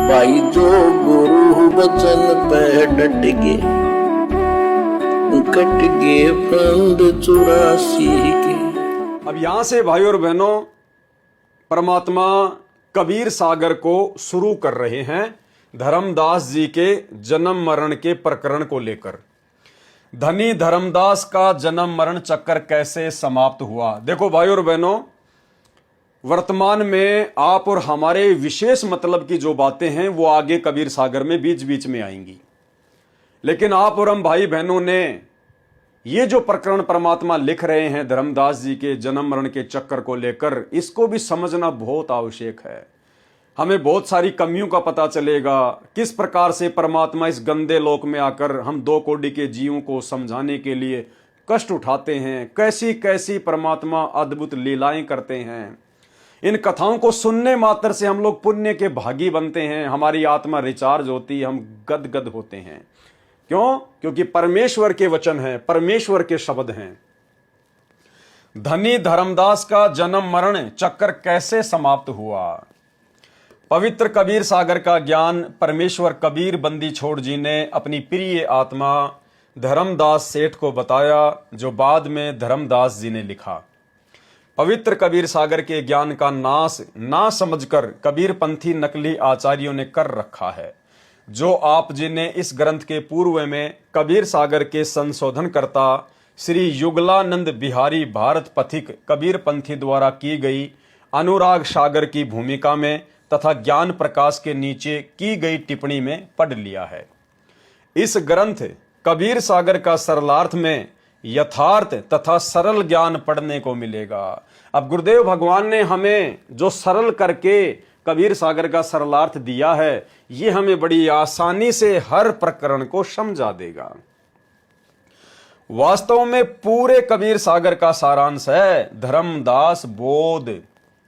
भाई जो गुरु वचन पे डट गए, कट गए फंद 84 के। अब यहां से भाई और बहनों परमात्मा कबीर सागर को शुरू कर रहे हैं धर्मदास जी के जन्म मरण के प्रकरण को लेकर। धनी धर्मदास का जन्म मरण चक्कर कैसे समाप्त हुआ। देखो भाई और बहनों, वर्तमान में आप और हमारे विशेष मतलब की जो बातें हैं वो आगे कबीर सागर में बीच बीच में आएंगी, लेकिन आप और हम भाई बहनों ने ये जो प्रकरण परमात्मा लिख रहे हैं धर्मदास जी के जन्म मरण के चक्कर को लेकर, इसको भी समझना बहुत आवश्यक है। हमें बहुत सारी कमियों का पता चलेगा, किस प्रकार से परमात्मा इस गंदे लोक में आकर हम दो कोटि के जीवों को समझाने के लिए कष्ट उठाते हैं, कैसी कैसी परमात्मा अद्भुत लीलाएं करते हैं। इन कथाओं को सुनने मात्र से हम लोग पुण्य के भागी बनते हैं, हमारी आत्मा रिचार्ज होती है, हम गदगद होते हैं। क्यों? क्योंकि परमेश्वर के वचन हैं, परमेश्वर के शब्द हैं। धनी धर्मदास का जन्म मरण चक्कर कैसे समाप्त हुआ। पवित्र कबीर सागर का ज्ञान परमेश्वर कबीर बंदी छोड़ जी ने अपनी प्रिय आत्मा धर्मदास सेठ को बताया, जो बाद में धर्मदास जी ने लिखा। पवित्र कबीर सागर के ज्ञान का नाश ना समझकर कबीर पंथी नकली आचार्यों ने कर रखा है, जो आप जी ने इस ग्रंथ के पूर्व में कबीर सागर के संशोधनकर्ता श्री युगलानंद बिहारी भारत पथिक कबीर पंथी द्वारा की गई अनुराग सागर की भूमिका में तथा ज्ञान प्रकाश के नीचे की गई टिप्पणी में पढ़ लिया है। इस ग्रंथ कबीर सागर का सरलार्थ में यथार्थ तथा सरल ज्ञान पढ़ने को मिलेगा। अब गुरुदेव भगवान ने हमें जो सरल करके कबीर सागर का सरलार्थ दिया है, ये हमें बड़ी आसानी से हर प्रकरण को समझा देगा। वास्तव में पूरे कबीर सागर का सारांश है धर्मदास बोध,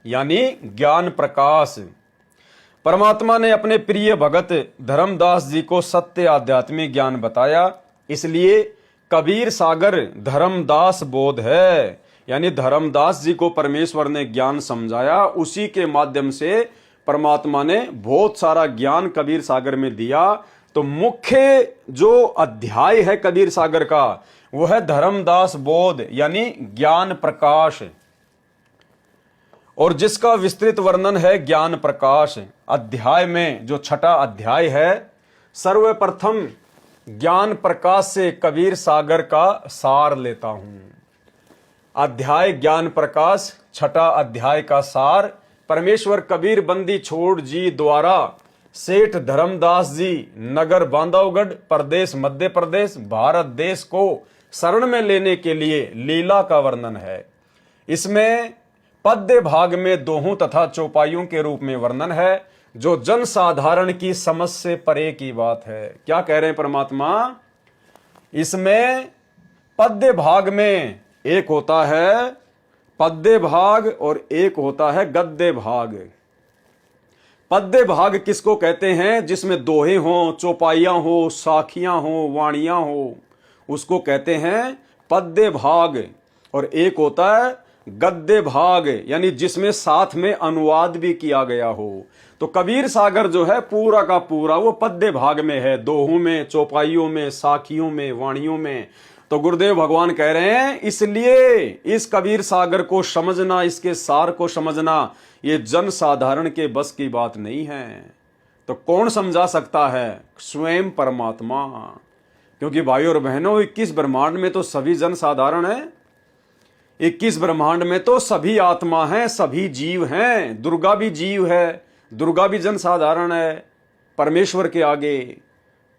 यानी ज्ञान प्रकाश। परमात्मा ने अपने प्रिय भगत धर्मदास जी को सत्य आध्यात्मिक ज्ञान बताया, इसलिए कबीर सागर धर्मदास बोध है। यानी धर्मदास जी को परमेश्वर ने ज्ञान समझाया, उसी के माध्यम से परमात्मा ने बहुत सारा ज्ञान कबीर सागर में दिया। तो मुख्य जो अध्याय है कबीर सागर का वो है धर्मदास बोध, यानी ज्ञान प्रकाश, और जिसका विस्तृत वर्णन है ज्ञान प्रकाश अध्याय में। जो छठा अध्याय है, सर्वप्रथम ज्ञान प्रकाश से कबीर सागर का सार लेता हूं। अध्याय ज्ञान प्रकाश, छठा अध्याय का सार परमेश्वर कबीर बंदी छोड़ जी द्वारा सेठ धर्मदास जी नगर बांधवगढ़ प्रदेश मध्य प्रदेश भारत देश को शरण में लेने के लिए लीला का वर्णन है। इसमें पद्य भाग में दोहों तथा चौपाइयों के रूप में वर्णन है, जो जन साधारण की समझ से परे की बात है। क्या कह रहे हैं परमात्मा? इसमें पद्य भाग में एक होता है पद्य भाग और एक होता है गद्य भाग। पद्य भाग किसको कहते हैं? जिसमें दोहे हों, चौपाइयां हो, साखियां हो, वाणियां हो, उसको कहते हैं पद्य भाग। और एक होता है गद्य भाग, यानी जिसमें साथ में अनुवाद भी किया गया हो। तो कबीर सागर जो है पूरा का पूरा वो पद्य भाग में है, दोहों में, चौपाइयों में, साखियों में, वाणियों में। तो गुरुदेव भगवान कह रहे हैं इसलिए इस कबीर सागर को समझना, इसके सार को समझना, ये जन साधारण के बस की बात नहीं है। तो कौन समझा सकता है? स्वयं परमात्मा। क्योंकि भाई और बहनों 21 ब्रह्मांड में तो सभी जन साधारण है, 21 ब्रह्मांड में तो सभी आत्मा हैं, सभी जीव हैं। दुर्गा भी जीव है, दुर्गा भी जन साधारण है परमेश्वर के आगे।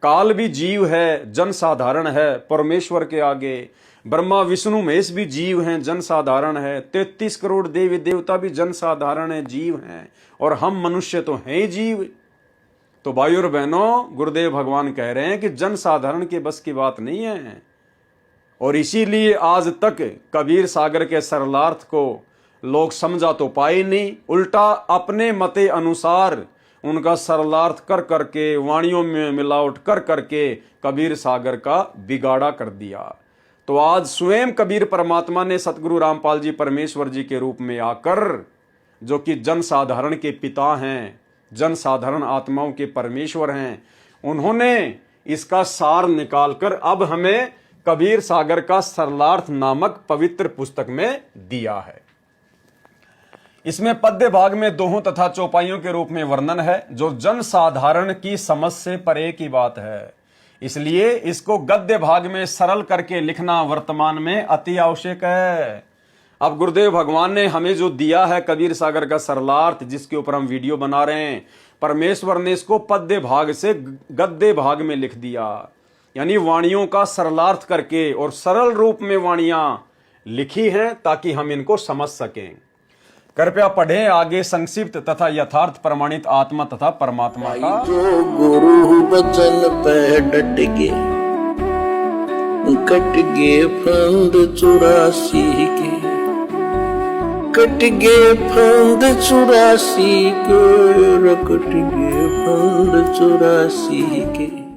काल भी जीव है, जन साधारण है परमेश्वर के आगे। ब्रह्मा विष्णु महेश भी जीव हैं, जन साधारण है। 33 करोड़ देवी देवता भी जन साधारण है, जीव हैं। और हम मनुष्य तो हैं ही जीव। तो भाई और बहनों, गुरुदेव भगवान कह रहे हैं कि जन साधारण के बस की बात नहीं है। और इसीलिए आज तक कबीर सागर के सरलार्थ को लोग समझा तो पाए नहीं, उल्टा अपने मते अनुसार उनका सरलार्थ कर करके, वाणियों में मिलावट कर करके कबीर सागर का बिगाड़ा कर दिया। तो आज स्वयं कबीर परमात्मा ने सतगुरु रामपाल जी परमेश्वर जी के रूप में आकर, जो कि जन साधारण के पिता हैं, जनसाधारण आत्माओं के परमेश्वर हैं, उन्होंने इसका सार निकालकर अब हमें कबीर सागर का सरलार्थ नामक पवित्र पुस्तक में दिया है। इसमें पद्य भाग में दोहों तथा चौपाइयों के रूप में वर्णन है, जो जनसाधारण की समझ से परे की बात है। इसलिए इसको गद्य भाग में सरल करके लिखना वर्तमान में अति आवश्यक है। अब गुरुदेव भगवान ने हमें जो दिया है कबीर सागर का सरलार्थ, जिसके ऊपर हम वीडियो बना रहे हैं, परमेश्वर ने इसको पद्य भाग से गद्य भाग में लिख दिया, यानी वाणियों का सरलार्थ करके और सरल रूप में वाणियां लिखी हैं ताकि हम इनको समझ सकें। कृपया पढ़ें आगे संक्षिप्त तथा यथार्थ प्रमाणित आत्मा तथा परमात्मा का। जो गुरु बचन पे डट गे, कट गे फंद 84 के, कट गे फंद 84 के, कट गे फंद 84 के।